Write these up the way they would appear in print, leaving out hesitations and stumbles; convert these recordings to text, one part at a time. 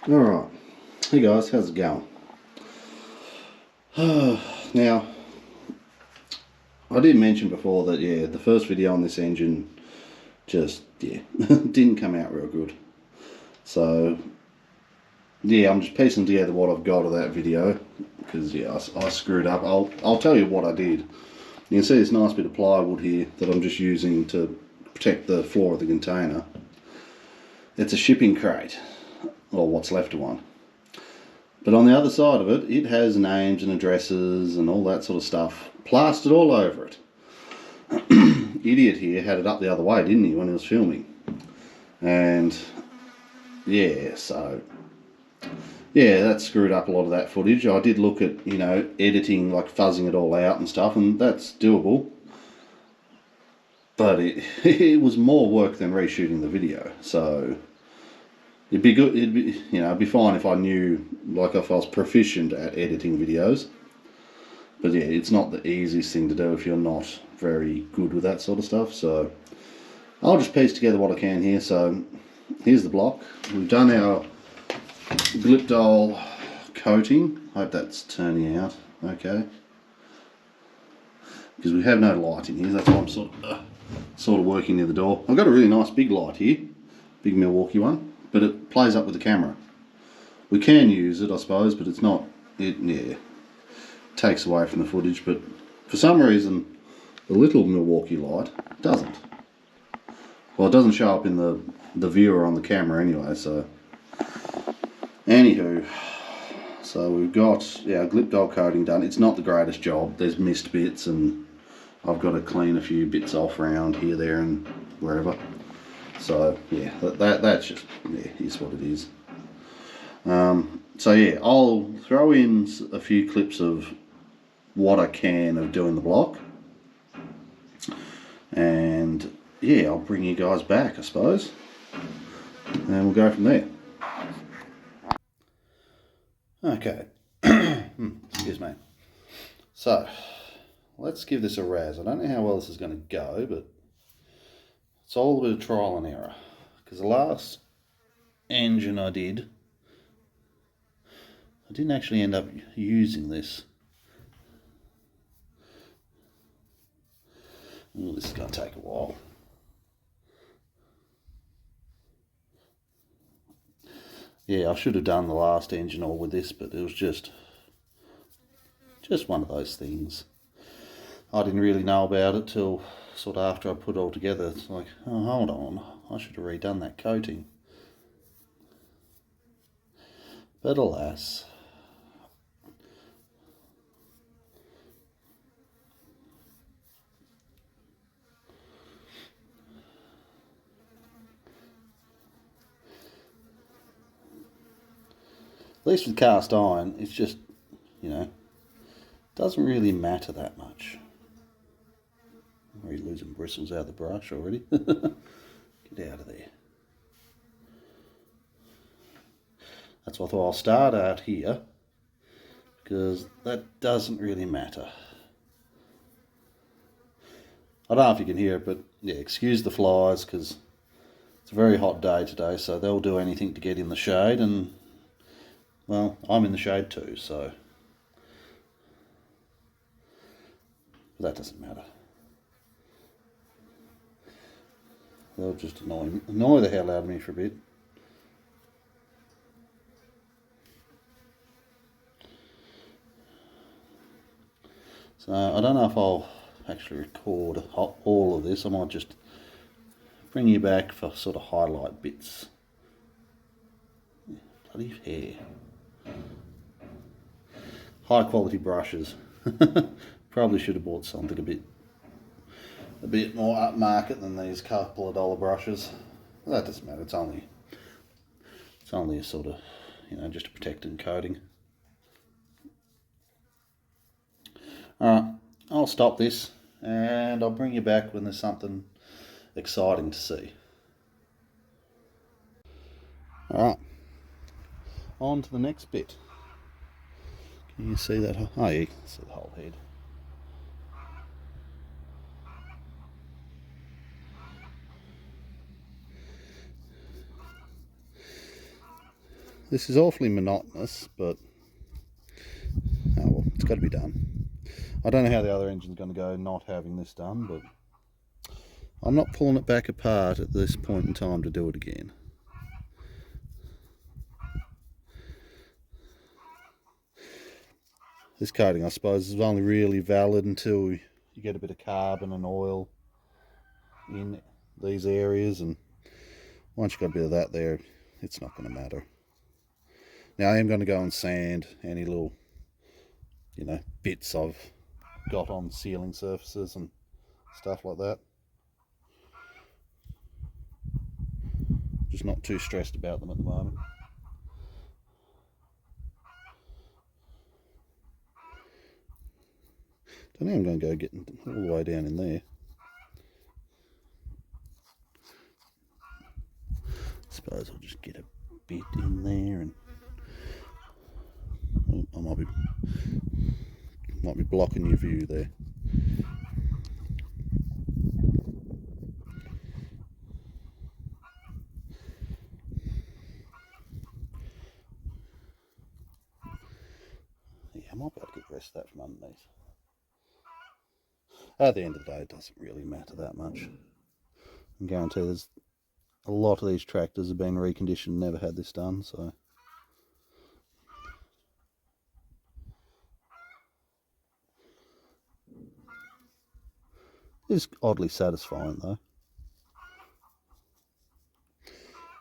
Alright, hey guys, how's it going? Now, I did mention before that, the first video on this engine just, didn't come out real good. So, I'm just piecing together what I've got of that video, because, I screwed up. I'll tell you what I did. You can see this nice bit of plywood here that I'm just using to protect the floor of the container. It's a shipping crate, or what's left of one. But on the other side of it, it has names and addresses and all that sort of stuff plastered all over it. Idiot here had it up the other way, didn't he, when he was filming? And that screwed up a lot of that footage. I did look at, editing, like fuzzing it all out and stuff, and that's doable. But it was more work than reshooting the video, so it'd be good. It'd be fine if I knew, like, if I was proficient at editing videos. But it's not the easiest thing to do if you're not very good with that sort of stuff. So I'll just piece together what I can here. So here's the block. We've done our glyptal coating. Hope that's turning out okay, because we have no light in here. That's why I'm sort of working near the door. I've got a really nice big light here, big Milwaukee one, but it plays up with the camera. We can use it, I suppose, but it's not. It takes away from the footage. But for some reason, the little Milwaukee light doesn't. Well, it doesn't show up in the viewer on the camera anyway. So, anywho, so we've got glyptal coating done. It's not the greatest job. There's missed bits, and I've got to clean a few bits off around here, there, and wherever. So that's just is what it is. I'll throw in a few clips of what I can of doing the block, and I'll bring you guys back, I suppose, and we'll go from there. Okay. Excuse me. So let's give this a razz. I don't know how well this is going to go, but it's all a bit of trial and error, because the last engine I didn't actually end up using this. Ooh, this is going to take a while. I should have done the last engine all with this, but it was just one of those things. I didn't really know about it till sort of after I put it all together. It's like, oh, hold on, I should have redone that coating. But alas. At least with cast iron, it's just, doesn't really matter that much. I'm already losing bristles out of the brush already. Get out of there. That's why I thought I'll start out here, because that doesn't really matter. I don't know if you can hear it, but excuse the flies, because it's a very hot day today, so they'll do anything to get in the shade, and well, I'm in the shade too, so that doesn't matter. They'll just annoy the hell out of me for a bit. So I don't know if I'll actually record all of this. I might just bring you back for sort of highlight bits. Bloody hair. High quality brushes. Probably should have bought something a bit more upmarket than these couple of dollar brushes. That doesn't matter. It's only a sort of, just a protecting coating. Alright, I'll stop this and I'll bring you back when there's something exciting to see. Alright, on to the next bit. Can you see that? Oh, you can see the whole head. This is awfully monotonous, but oh well, it's got to be done. I don't know how the other engine's going to go not having this done, but I'm not pulling it back apart at this point in time to do it again. This coating, I suppose, is only really valid until you get a bit of carbon and oil in these areas, and once you've got a bit of that there, it's not going to matter. Now I am going to go and sand any little, bits I've got on ceiling surfaces and stuff like that. Just not too stressed about them at the moment. Don't think I'm going to go getting all the way down in there. I suppose I'll just get a bit in there, and I might be blocking your view there. Yeah, I might be able to get the rest of that from underneath. At the end of the day, it doesn't really matter that much. I guarantee there's a lot of these tractors have been reconditioned, never had this done, so. It's oddly satisfying though.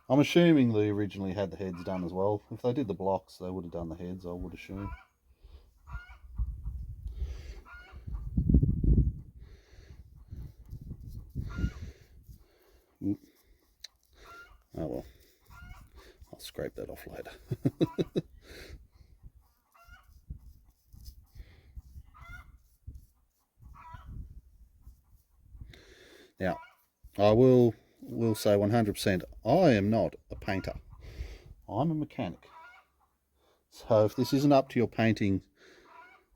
I'm assuming they originally had the heads done as well. If they did the blocks, they would have done the heads, I would assume. Oh well, I'll scrape that off later. Now, I will say 100%, I am not a painter. I'm a mechanic. So if this isn't up to your painting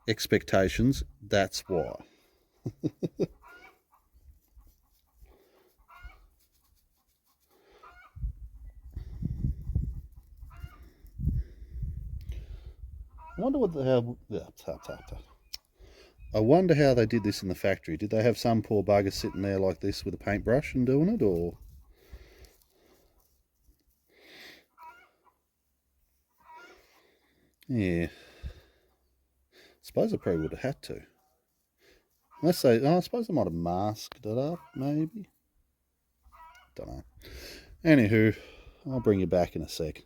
expectations, that's why. I wonder what the hell. I wonder how they did this in the factory. Did they have some poor bugger sitting there like this with a paintbrush and doing it, or? Yeah. I suppose I probably would have had to. Unless they, I suppose they might have masked it up, maybe. Don't know. Anywho, I'll bring you back in a sec.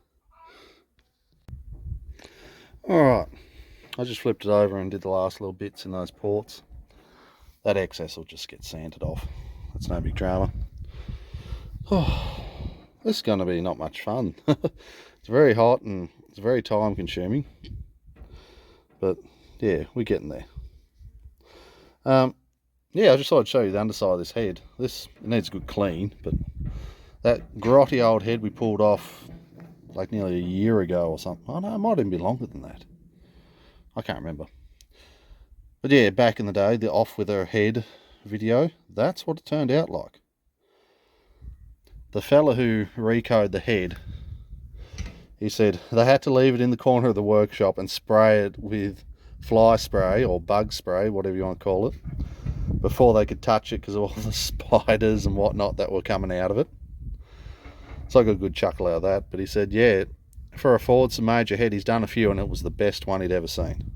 Alright, I just flipped it over and did the last little bits in those ports. That excess will just get sanded off. That's no big drama. Oh, this is going to be not much fun. It's very hot and it's very time consuming. But yeah, we're getting there. Yeah, I just thought I'd show you the underside of this head. It needs a good clean, but that grotty old head we pulled off like nearly a year ago or something. Oh no, it might even be longer than that. I can't remember. But yeah, back in the day, the off with her head video, that's what it turned out like. The fella who recoded the head, he said they had to leave it in the corner of the workshop and spray it with fly spray or bug spray, whatever you want to call it, before they could touch it because of all the spiders and whatnot that were coming out of it. So I got a good chuckle out of that. But he said, yeah, for a Fordson major head, he's done a few and it was the best one he'd ever seen.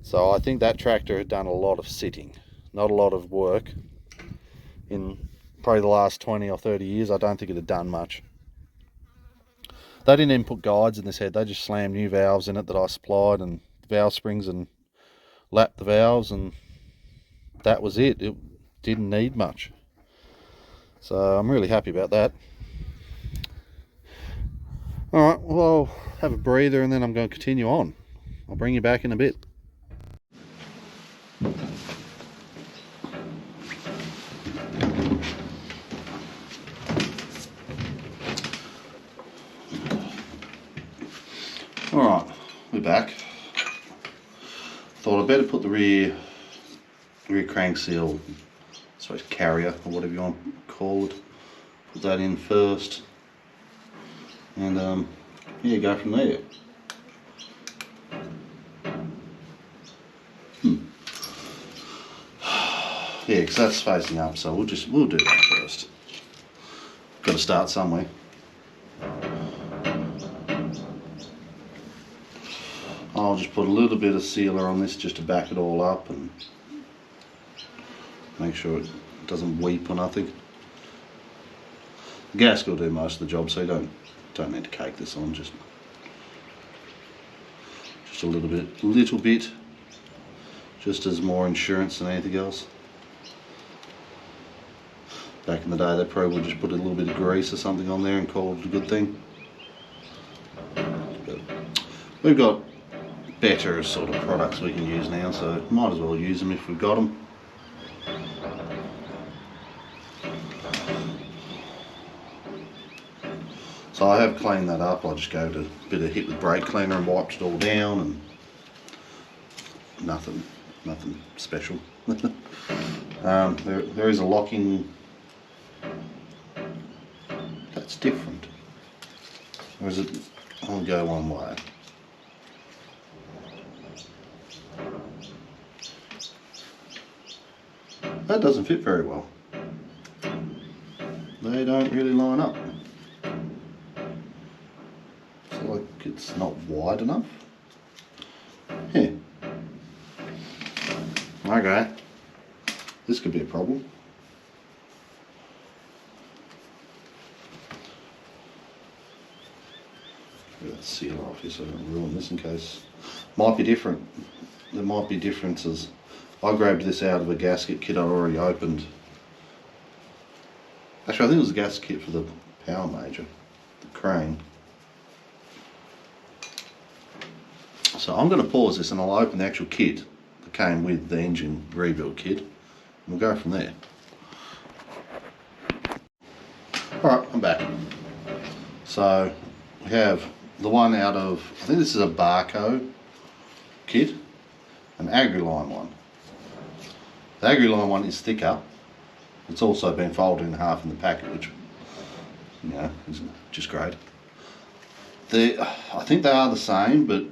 So I think that tractor had done a lot of sitting, not a lot of work. In probably the last 20 or 30 years, I don't think it had done much. They didn't even put guides in this head. They just slammed new valves in it that I supplied and valve springs and lapped the valves, and that was it. It didn't need much. So I'm really happy about that. Alright, well, I'll have a breather and then I'm going to continue on. I'll bring you back in a bit. Alright, we're back. Thought I'd better put the rear crank seal, I suppose carrier or whatever you want to call it, put that in first and yeah, go from there. Yeah, because that's facing up, so we'll do that first. Got to start somewhere. I'll just put a little bit of sealer on this just to back it all up and make sure it doesn't weep or nothing. The gasket will do most of the job, so you don't need to cake this on. Just a little bit, just as more insurance than anything else. Back in the day, they probably would just put a little bit of grease or something on there and call it a good thing. But we've got better sort of products we can use now, so might as well use them if we've got them. So I have cleaned that up. I just gave it a bit of hit with brake cleaner and wiped it all down, and nothing special. There is a locking. That's different. Or is it? I'll go one way. That doesn't fit very well. They don't really line up. It's like it's not wide enough. Yeah. Okay. This could be a problem. Get that seal off here so I don't ruin this in case. Might be different. There might be differences. I grabbed this out of a gasket kit I'd already opened. Actually, I think it was a gasket kit for the power major, the crane. So I'm going to pause this and I'll open the actual kit that came with the engine rebuild kit, and we'll go from there. Alright, I'm back. So we have the one out of, I think this is a Barco kit, an AgriLine one. The AgriLine one is thicker. It's also been folded in half in the packet, which, you know, is just great. I think they are the same, but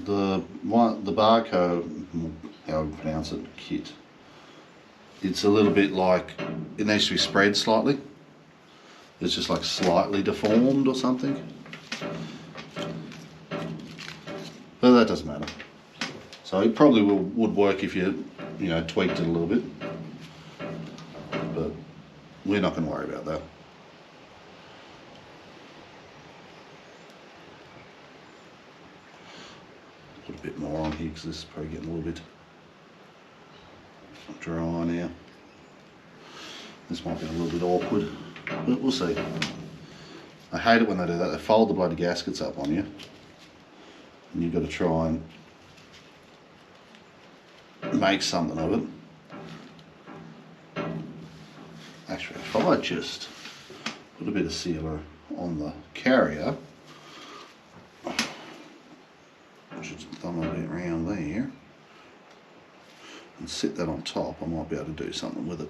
the Barco, how I pronounce it, kit, it's a little bit like, it needs to be spread slightly. It's just like slightly deformed or something. But that doesn't matter. So it probably would work if you tweaked it a little bit. But we're not going to worry about that. Put a bit more on here because this is probably getting a little bit dry now. This might be a little bit awkward, but we'll see. I hate it when they do that. They fold the bloody gaskets up on you, and you've got to try and make something of it. Actually, if I just put a bit of sealer on the carrier, just thumb a bit around there and sit that on top, I might be able to do something with it.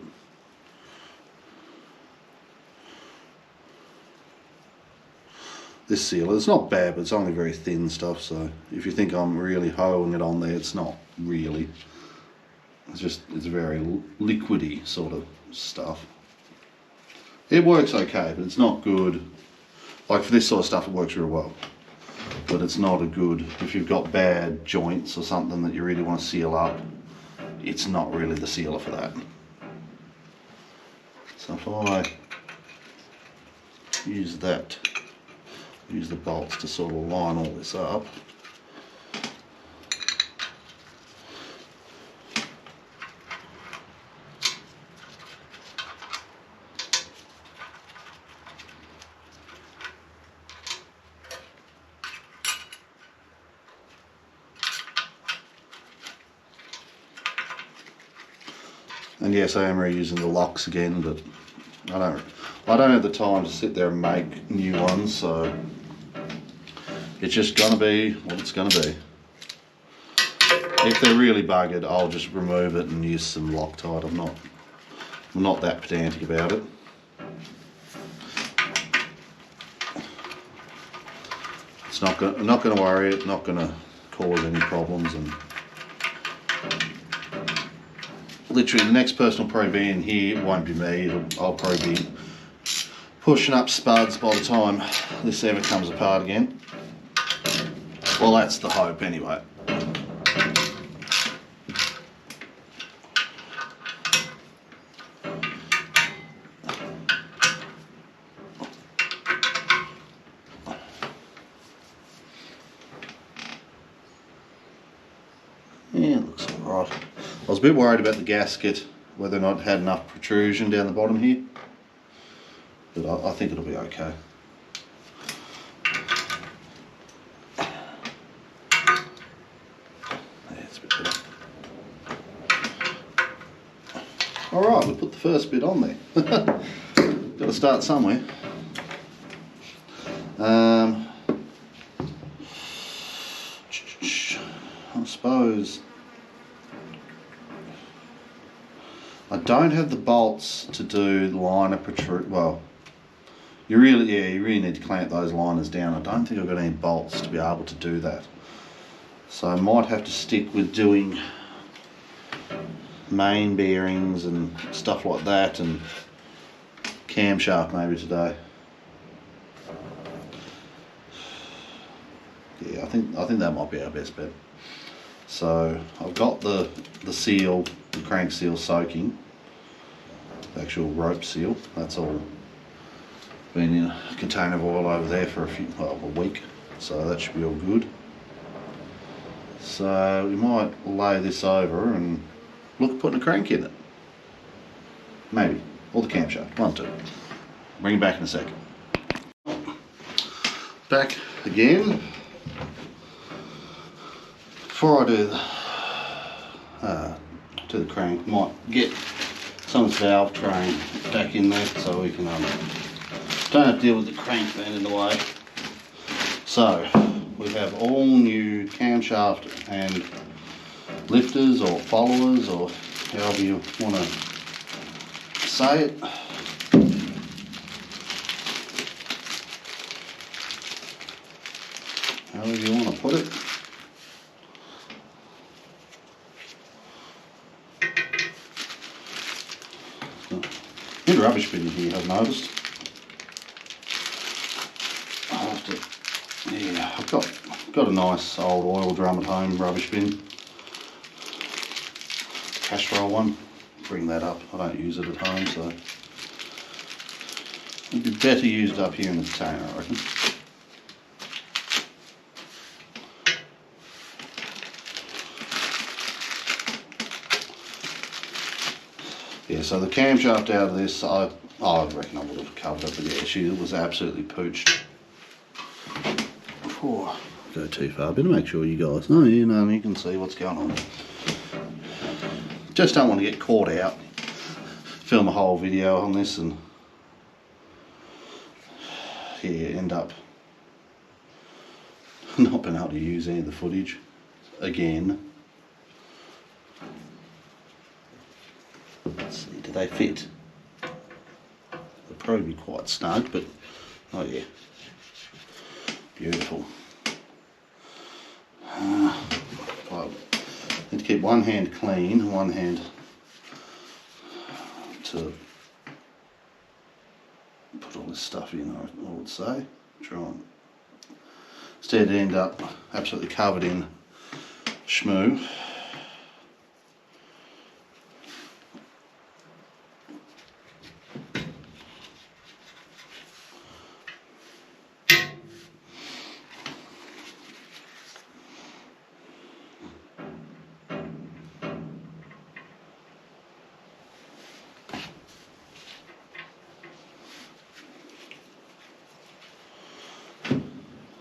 This sealer, it's not bad, but it's only very thin stuff, so if you think I'm really hoeing it on there, it's not really. It's very liquidy sort of stuff. It works okay, but it's not good. Like for this sort of stuff, it works real well. But it's not a good, if you've got bad joints or something that you really want to seal up, it's not really the sealer for that. So if I use the bolts to sort of line all this up. And yes, I am reusing the locks again, but I don't have the time to sit there and make new ones, so it's just gonna be what it's gonna be. If they're really buggered, I'll just remove it and use some Loctite. I'm not that pedantic about it. It's not going to worry it, not going to cause any problems, and literally the next person will probably be in here. It won't be me. I'll probably be pushing up spuds by the time this ever comes apart again. Well, that's the hope anyway. Yeah, it looks alright. I was a bit worried about the gasket, whether or not it had enough protrusion down the bottom here, but I think it'll be okay. That's a bit better. Alright, we put the first bit on there. Got to start somewhere. I suppose I don't have the bolts to do liner protrude. Well, you really need to clamp those liners down. I don't think I've got any bolts to be able to do that, so I might have to stick with doing main bearings and stuff like that, and camshaft maybe today. Yeah, I think that might be our best bet. So I've got the seal, the crank seal soaking, the actual rope seal. That's all been in a container of oil over there for a week, so that should be all good. So we might lay this over and look at putting a crank in it. Maybe. Or the camshaft. One, two. Bring it back in a second. Back again. Before I do the crank, might get some of this valve train back in there so we can don't have to deal with the crank being in the way. So we have all new camshaft and lifters or followers, or however you want to say it. However you want to put it. Good rubbish bin in here, I've noticed. I'll have to, yeah, I've got a nice old oil drum at home, rubbish bin. Castrol one. Bring that up. I don't use it at home, so it'd be better used up here in the container, I reckon. Yeah, so the camshaft out of this, I reckon I would have covered it, but yeah, she was absolutely pooched. Before I go too far, better make sure you guys know, you can see what's going on. Just don't want to get caught out, film a whole video on this and yeah, end up not being able to use any of the footage again. Let's see, do they fit? They'll probably be quite snug, but oh yeah, beautiful. I need to keep one hand clean, one hand to put all this stuff in, I would say. Try and instead end up absolutely covered in schmoo.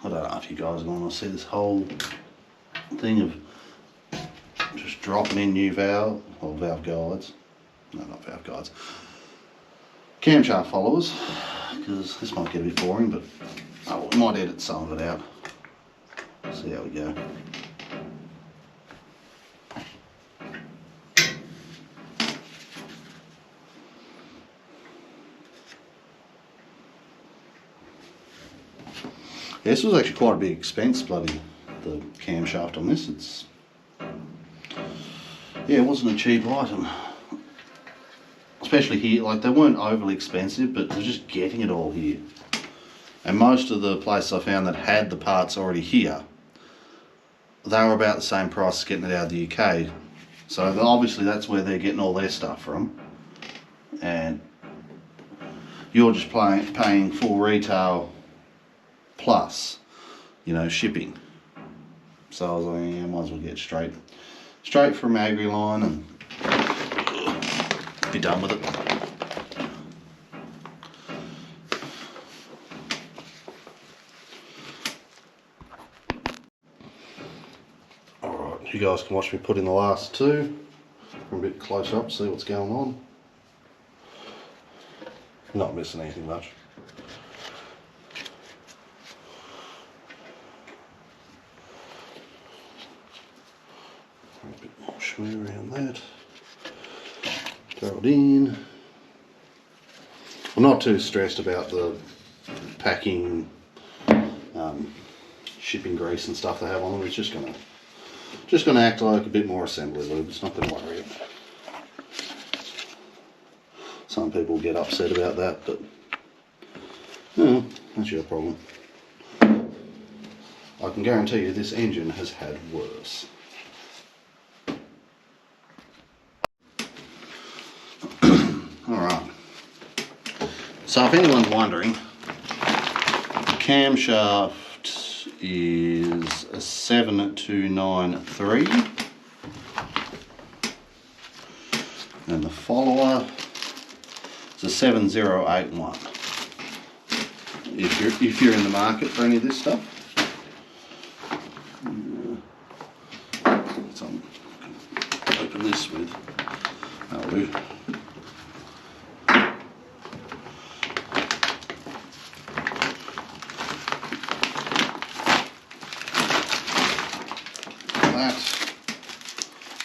I don't know if you guys want to see this whole thing of just dropping in new valve guides. No, not valve guides. Camshaft followers, because this might get a bit boring, but we might edit some of it out. See how we go. This was actually quite a big expense, bloody, the camshaft on this. It's, yeah, it wasn't a cheap item. Especially here, like they weren't overly expensive, but they're just getting it all here. And most of the places I found that had the parts already here, they were about the same price as getting it out of the UK. So obviously that's where they're getting all their stuff from. And you're just paying full retail plus, you know, shipping. So I was like, yeah, might as well get straight from Agri-Line and be done with it. Alright, you guys can watch me put in the last two. I'm a bit closer up, see what's going on. Not missing anything much. A bit more shimmy around that. Throw it in. I'm not too stressed about the packing, shipping grease and stuff they have on them. It's just gonna act like a bit more assembly lube. It's not gonna worry. Some people get upset about that, but that's your problem. I can guarantee you this engine has had worse. Alright, so if anyone's wondering, the camshaft is a 7293 and the follower is a 7081. If you're in the market for any of this stuff. So open this with that'll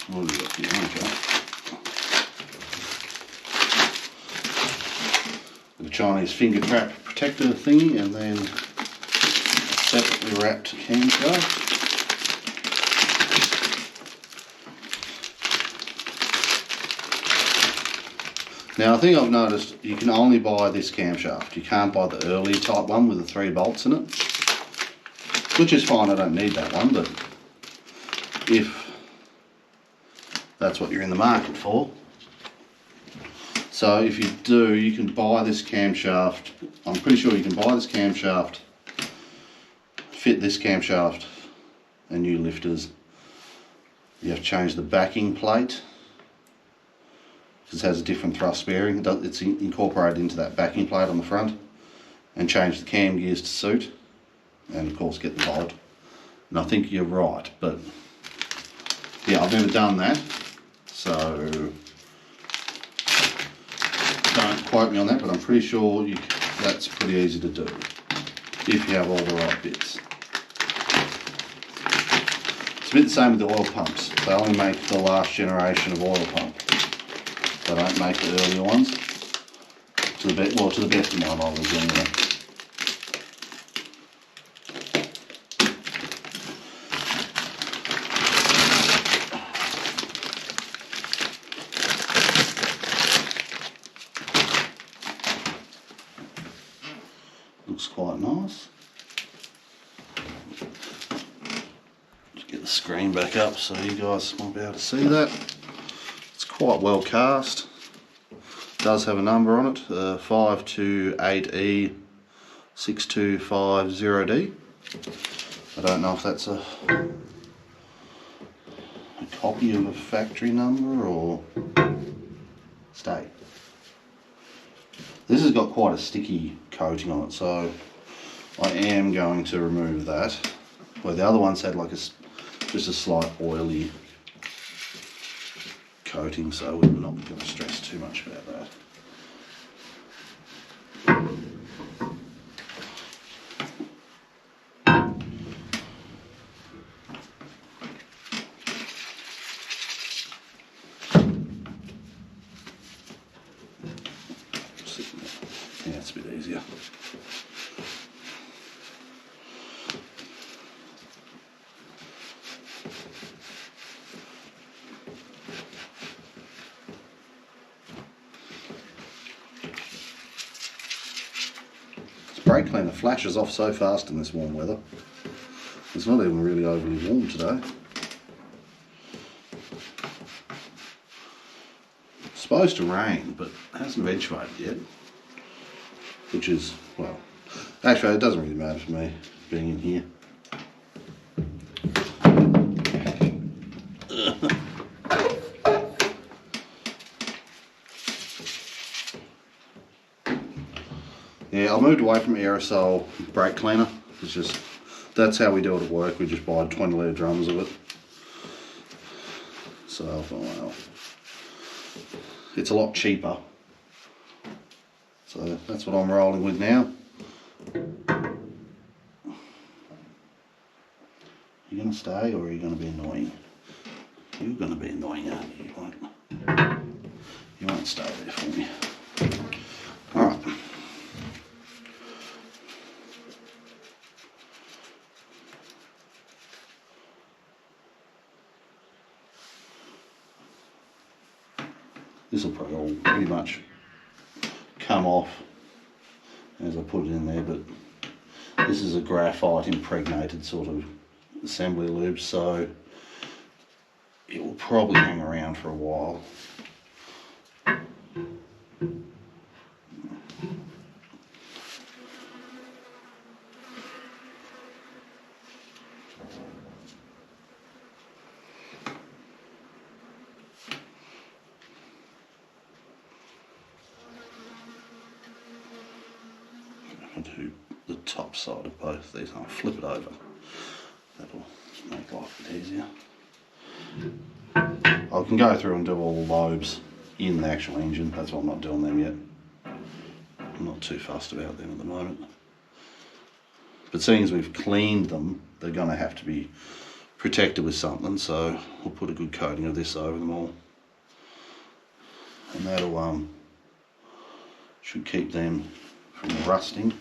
what have we got here? Okay. The Chinese finger trap protector thingy, and then a separately wrapped camshaft. Now I think I've noticed you can only buy this camshaft. You can't buy the earlier type one with the 3 bolts in it, which is fine. I don't need that one, but if that's what you're in the market for. So if you do, you can buy this camshaft. I'm pretty sure you can buy this camshaft, fit this camshaft and new lifters. You have to change the backing plate because it has a different thrust bearing. It's incorporated into that backing plate on the front, and change the cam gears to suit, and of course get the bolt. And I think you're right, but yeah, I've never done that, so don't quote me on that, but I'm pretty sure that's pretty easy to do if you have all the right bits. It's a bit the same with the oil pumps. They only make the last generation of oil pump. They don't make the earlier ones. To the best of my knowledge anyway. Looks quite nice. Just get the screen back up so you guys might be able to see that. It's quite well cast. It does have a number on it, 528E6250D. I don't know if that's a copy of a factory number or stay. This has got quite a sticky coating on it, so I am going to remove that. Where the other ones had like just a slight oily coating, so we're not going to stress too much about that. Yeah, it's a bit easier. brake cleaner flashes off so fast in this warm weather. It's not even really overly warm today. It's supposed to rain, but it hasn't eventuated yet. Which is, well, actually it doesn't really matter for me being in here. Yeah, I moved away from aerosol brake cleaner. It's just, that's how we do it at work. We just buy 20 litre drums of it. So I thought, well, it's a lot cheaper. So that's what I'm rolling with now. You going to stay or are you going to be annoying? You're going to be annoying, aren't you? You won't stay there for me. Alright. This will probably all pretty much come off as I put it in there, but this is a graphite impregnated sort of assembly lube, so it will probably hang around for a while. I'll do the top side of both of these. I'll flip it over. That'll make life a bit easier. I can go through and do all the lobes in the actual engine. That's why I'm not doing them yet. I'm not too fussed about them at the moment. But seeing as we've cleaned them, they're going to have to be protected with something, so we'll put a good coating of this over them all. And that'll should keep them from rusting.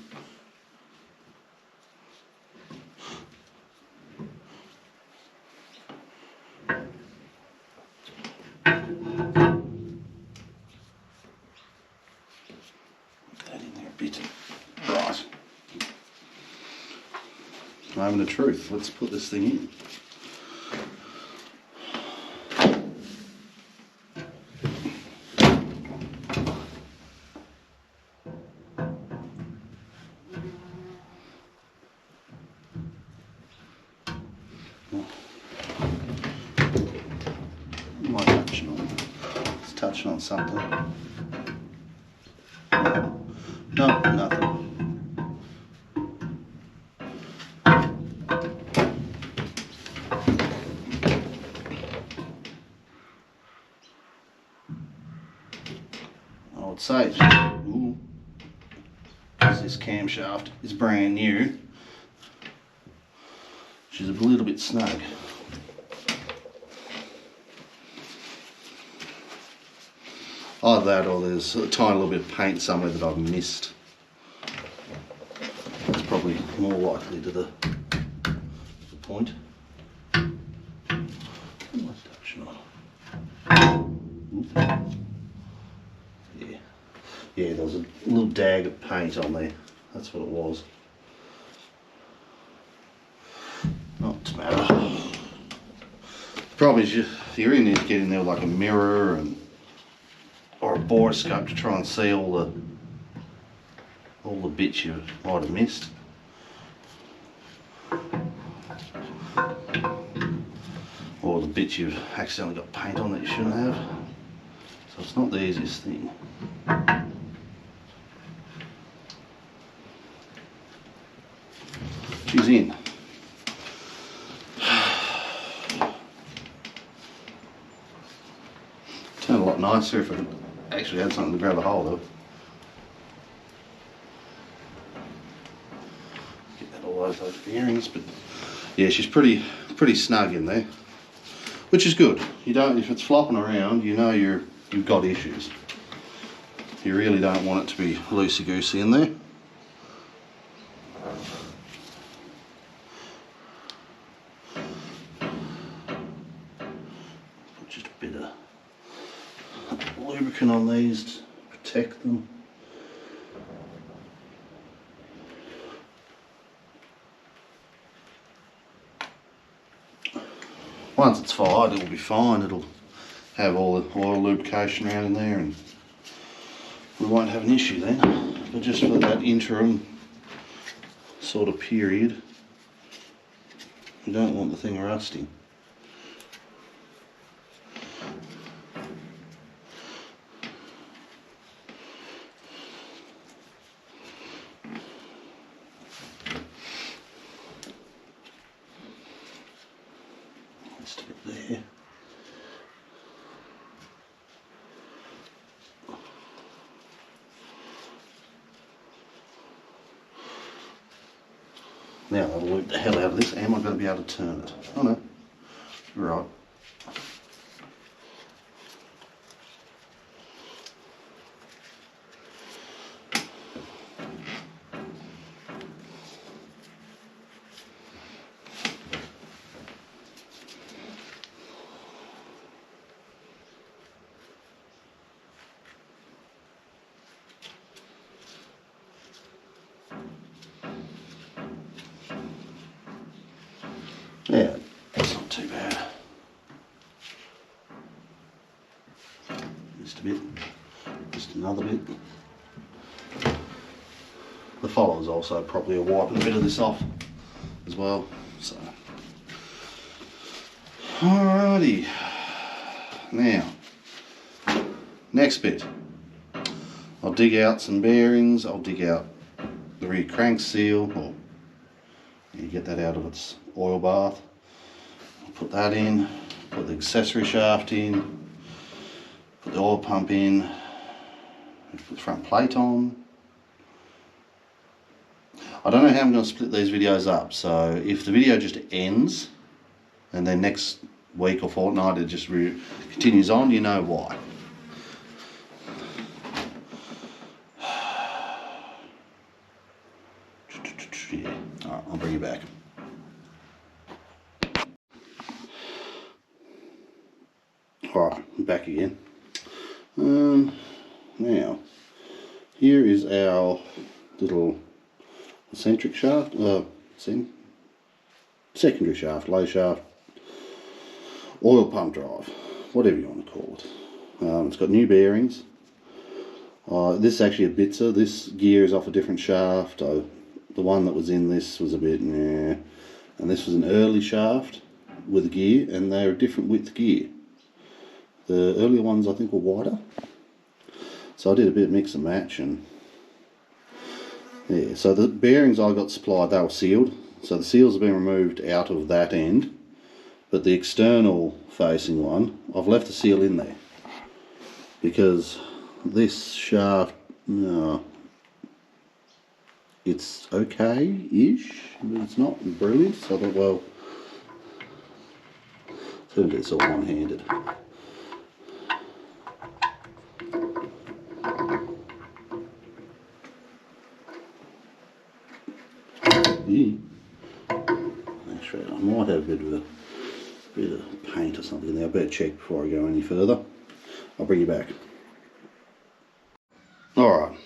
Moment of truth. Let's put this thing in. What am I touching on? It's touching on something. No, nothing. Say, because this camshaft is brand new, she's a little bit snug. Either that or there's a tiny little bit of paint somewhere that I've missed. That's probably more likely to the point. What am I touching on? Yeah, there was a little dag of paint on there. That's what it was. Not to matter. The problem is you really need to get in there with like a mirror and or a borescope to try and see all the bits you might have missed. Or the bits you've accidentally got paint on that you shouldn't have. So it's not the easiest thing. She's in. Turn a lot nicer if it actually had something to grab a hold of. Get that all over those bearings, but yeah, she's pretty snug in there, which is good. You don't, if it's flopping around, you know you've got issues. You really don't want it to be loosey-goosey in there. Just a bit of lubricant on these to protect them. once it's fired, it'll be fine. It'll have all the oil lubrication around in there, and we won't have an issue then. But just for that interim sort of period, you don't want the thing rusting. Just a bit there. Now that'll loop the hell out of this. Am I going to be able to turn it? Oh no. Right. Yeah, that's not too bad. Just a bit, just another bit. The follower's also probably wiping a bit of this off as well. So, alrighty. Now, next bit. I'll dig out some bearings. I'll dig out the rear crank seal. Or you get that out of its oil bath. I'll put that in, put the accessory shaft in, put the oil pump in, put the front plate on. I don't know how I'm going to split these videos up, so if the video just ends and then next week or fortnight it just continues on, you know why. Yeah. Alright, I'll bring you back. Alright, back again. Now, here is our little eccentric shaft, secondary shaft, low shaft, oil pump drive, whatever you want to call it. It's got new bearings. This is actually a Bitzer. This gear is off a different shaft. The one that was in this was a bit meh, and this was an early shaft with a gear, and they're a different width gear. The earlier ones I think were wider, so I did a bit of mix and match, and yeah. So the bearings I got supplied, they were sealed, so the seals have been removed out of that end, but the external facing one, I've left the seal in there because this shaft, it's okay-ish, but it's not brilliant. So I thought, well, so it's all one-handed. Actually, I might have a bit of paint or something in there. I better check before I go any further. I'll bring you back. Alright,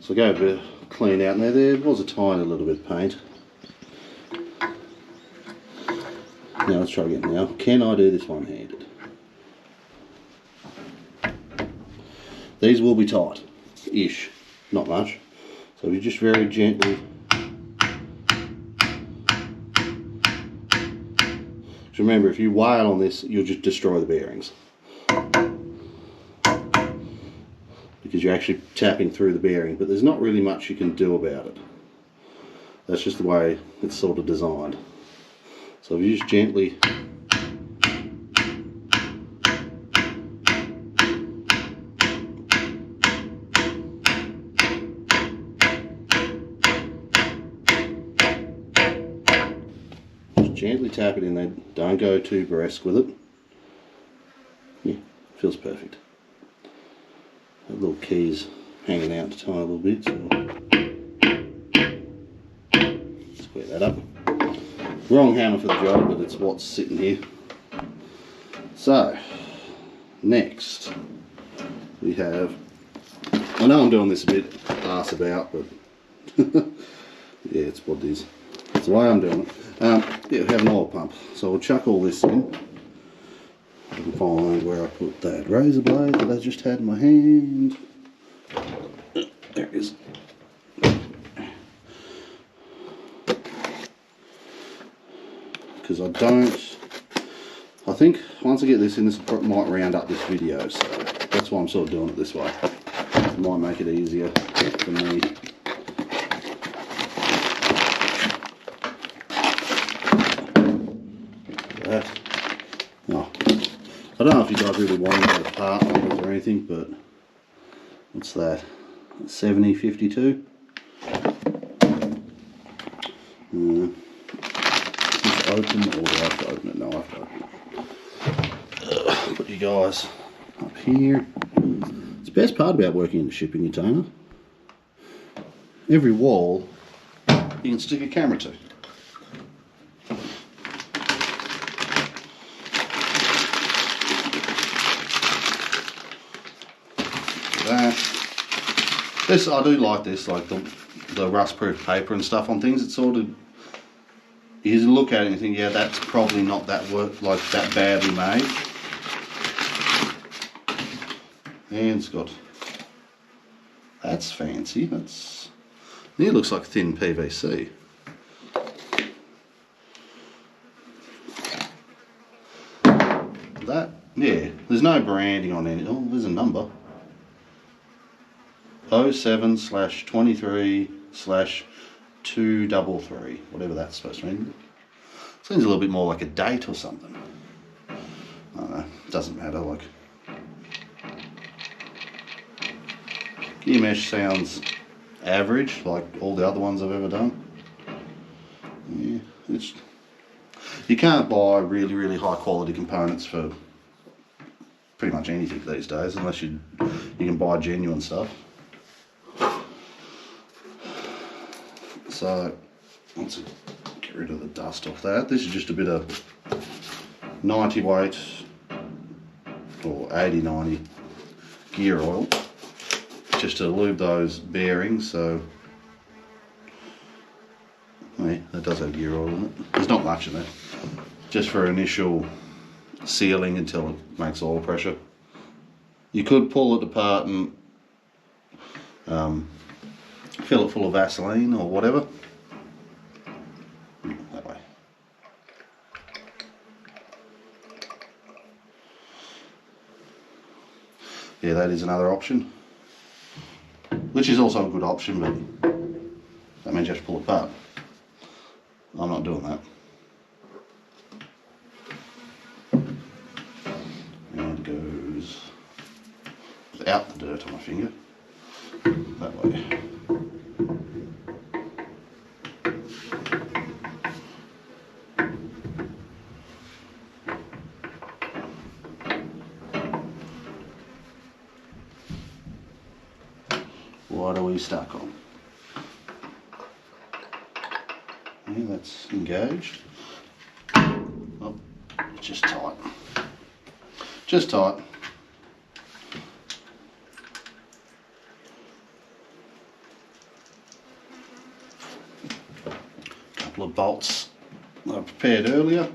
so I gave a bit of clean out in there. There was a tiny little bit of paint. Now let's try again now. Can I do this one-handed? These will be tight-ish, not much. So if you just very gently, just remember, if you wail on this, you'll just destroy the bearings, because you're actually tapping through the bearing, but there's not really much you can do about it. That's just the way it's sort of designed. So if you just gently, gently tap it in there, don't go too brisk with it. Yeah, feels perfect. That little key's hanging out a tiny little bit, so square that up. Wrong hammer for the job, but it's what's sitting here. So, next we have, I know I'm doing this a bit arse about, but yeah, it's what it is. That's the way I'm doing it. Yeah, we have an oil pump, so we'll chuck all this in. I can find where I put that razor blade that I just had in my hand. There it is. Because I think once I get this in, this might round up this video, so that's why I'm sort of doing it this way. It might make it easier for me. That. Oh. I don't know if you guys really want to go part numbers or anything, but what's that? 7052. Open, or do I have to open it? No, I have to open it. Put you guys up here. It's the best part about working in a shipping container. Every wall you can stick a camera to. This, I do like this, like the rust-proof paper and stuff on things. It's sort of, you look at it and think, yeah, that's probably not that that badly made. And it's got, that's fancy. It looks like thin PVC. That, yeah, there's no branding on it. Oh, there's a number. 07/23/233, whatever that's supposed to mean. Seems a little bit more like a date or something. I don't know, doesn't matter. Like, gear mesh sounds average, like all the other ones I've ever done. Yeah, you can't buy really, really high quality components for pretty much anything these days, unless you can buy genuine stuff. So, once I get rid of the dust off that, this is just a bit of 90 weight or 80-90 gear oil, just to lube those bearings. So, yeah, that does have gear oil in it. There's not much in it, just for initial sealing until it makes oil pressure. You could pull it apart and fill it full of Vaseline or whatever. That way. Yeah, that is another option, which is also a good option, but that means you have to pull it apart. I'm not doing that. And it goes without the dirt on my finger. That way. What are we stuck on? Yeah, that's engaged. Oh, just tight. Just tight. Couple of bolts that I prepared earlier.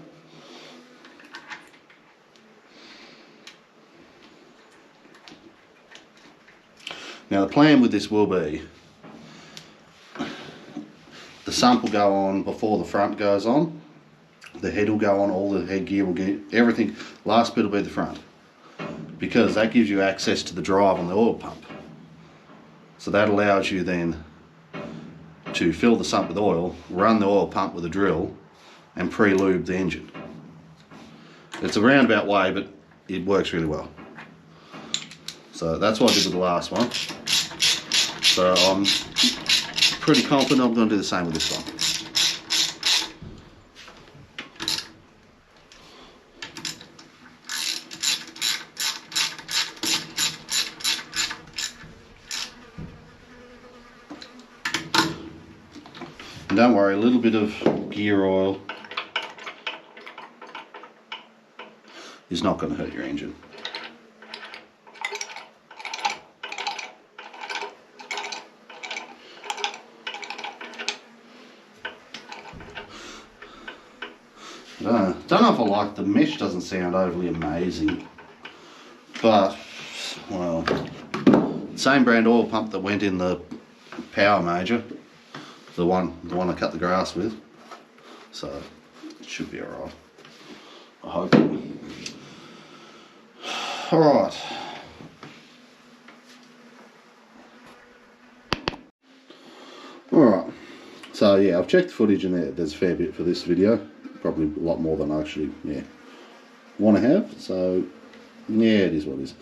Now the plan with this will be, the sump will go on before the front goes on, the head will go on, all the head gear will get, everything, last bit will be the front, because that gives you access to the drive on the oil pump. So that allows you then to fill the sump with oil, run the oil pump with a drill and pre-lube the engine. It's a roundabout way, but it works really well. So that's what I did with the last one. So I'm pretty confident I'm going to do the same with this one. And don't worry, a little bit of gear oil is not going to hurt your engine. Don't know if I like the mesh. Doesn't sound overly amazing, but well, same brand oil pump that went in the Power Major, the one I cut the grass with, so it should be alright. I hope. Alright. Alright. So yeah, I've checked the footage and there's a fair bit for this video. Probably a lot more than I actually want to have. So yeah, it is what it is.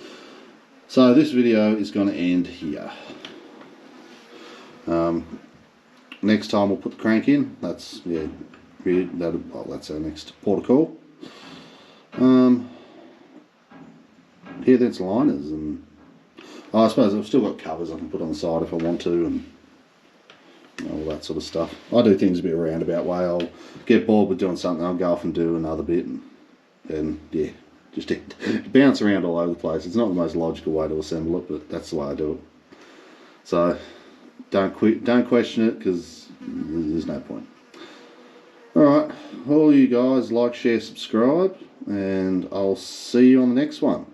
So this video is going to end here. Next time we'll put the crank in. That's that's our next port of call. Here, that's liners, and I suppose I've still got covers I can put on the side if I want to, and all that sort of stuff. I do things a bit roundabout way. I'll get bored with doing something, I'll go off and do another bit, and yeah, just bounce around all over the place. It's not the most logical way to assemble it, but that's the way I do it. So don't question it, because there's no point. Alright, all you guys, like, share, subscribe, and I'll see you on the next one.